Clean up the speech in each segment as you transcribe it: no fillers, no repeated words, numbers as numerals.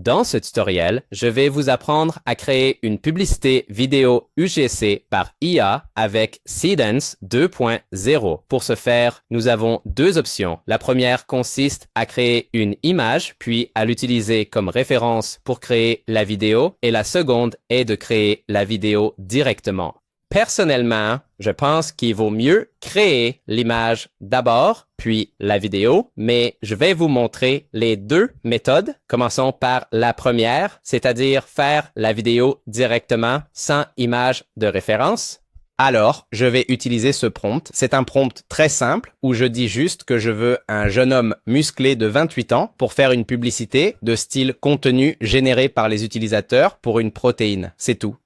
Dans ce tutoriel, je vais vous apprendre à créer une publicité vidéo UGC par IA avec Seedance 2.0. Pour ce faire, nous avons deux options. La première consiste à créer une image, puis à l'utiliser comme référence pour créer la vidéo, et la seconde est de créer la vidéo directement. Personnellement, je pense qu'il vaut mieux créer l'image d'abord, puis la vidéo, mais je vais vous montrer les deux méthodes. Commençons par la première, c'est-à-dire faire la vidéo directement sans image de référence. Alors, je vais utiliser ce prompt. C'est un prompt très simple où je dis juste que je veux un jeune homme musclé de 28 ans pour faire une publicité de style contenu généré par les utilisateurs pour une protéine. C'est tout.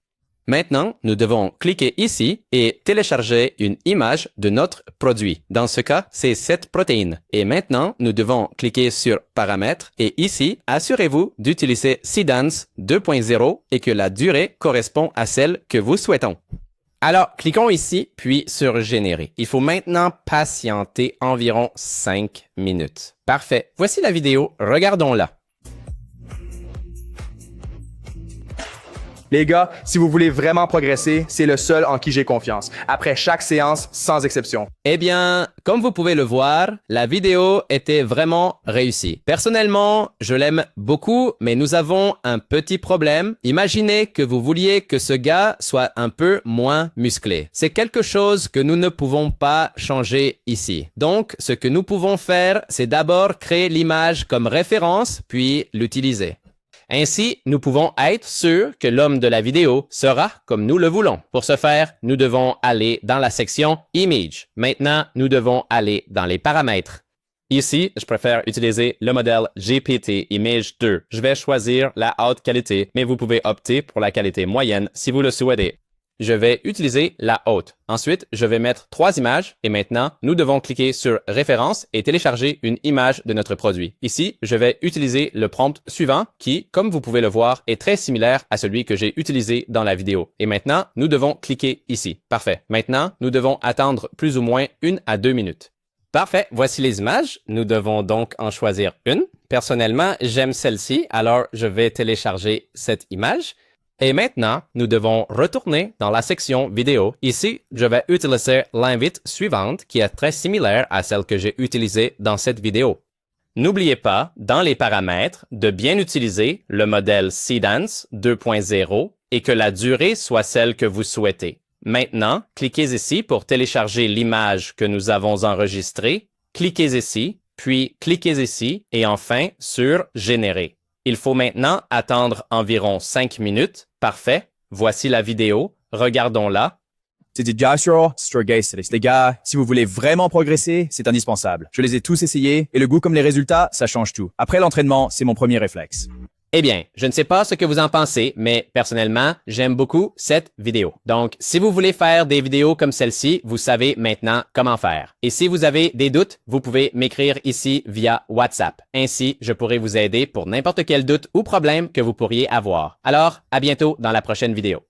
Maintenant, nous devons cliquer ici et télécharger une image de notre produit. Dans ce cas, c'est cette protéine. Et maintenant, nous devons cliquer sur Paramètres et ici, assurez-vous d'utiliser Seedance 2.0 et que la durée correspond à celle que vous souhaitons. Alors, cliquons ici, puis sur Générer. Il faut maintenant patienter environ 5 minutes. Parfait. Voici la vidéo. Regardons-la. Les gars, si vous voulez vraiment progresser, c'est le seul en qui j'ai confiance. Après chaque séance, sans exception. Eh bien, comme vous pouvez le voir, la vidéo était vraiment réussie. Personnellement, je l'aime beaucoup, mais nous avons un petit problème. Imaginez que vous vouliez que ce gars soit un peu moins musclé. C'est quelque chose que nous ne pouvons pas changer ici. Donc, ce que nous pouvons faire, c'est d'abord créer l'image comme référence, puis l'utiliser. Ainsi, nous pouvons être sûrs que l'homme de la vidéo sera comme nous le voulons. Pour ce faire, nous devons aller dans la section Image. Maintenant, nous devons aller dans les paramètres. Ici, je préfère utiliser le modèle GPT Image 2. Je vais choisir la haute qualité, mais vous pouvez opter pour la qualité moyenne si vous le souhaitez. Je vais utiliser la haute. Ensuite, je vais mettre 3 images et maintenant, nous devons cliquer sur Référence et télécharger une image de notre produit. Ici, je vais utiliser le prompt suivant qui, comme vous pouvez le voir, est très similaire à celui que j'ai utilisé dans la vidéo. Et maintenant, nous devons cliquer ici. Parfait. Maintenant, nous devons attendre plus ou moins 1 à 2 minutes. Parfait. Voici les images. Nous devons donc en choisir une. Personnellement, j'aime celle-ci, alors je vais télécharger cette image. Et maintenant, nous devons retourner dans la section vidéo. Ici, je vais utiliser l'invite suivante qui est très similaire à celle que j'ai utilisée dans cette vidéo. N'oubliez pas, dans les paramètres, de bien utiliser le modèle Seedance 2.0 et que la durée soit celle que vous souhaitez. Maintenant, cliquez ici pour télécharger l'image que nous avons enregistrée. Cliquez ici, puis cliquez ici et enfin sur Générer. Il faut maintenant attendre environ 5 minutes. Parfait. Voici la vidéo. Regardons-la. C'était Joshua Strogacelis. Les gars, si vous voulez vraiment progresser, c'est indispensable. Je les ai tous essayés et le goût comme les résultats, ça change tout. Après l'entraînement, c'est mon premier réflexe. Eh bien, je ne sais pas ce que vous en pensez, mais personnellement, j'aime beaucoup cette vidéo. Donc, si vous voulez faire des vidéos comme celle-ci, vous savez maintenant comment faire. Et si vous avez des doutes, vous pouvez m'écrire ici via WhatsApp. Ainsi, je pourrai vous aider pour n'importe quel doute ou problème que vous pourriez avoir. Alors, à bientôt dans la prochaine vidéo.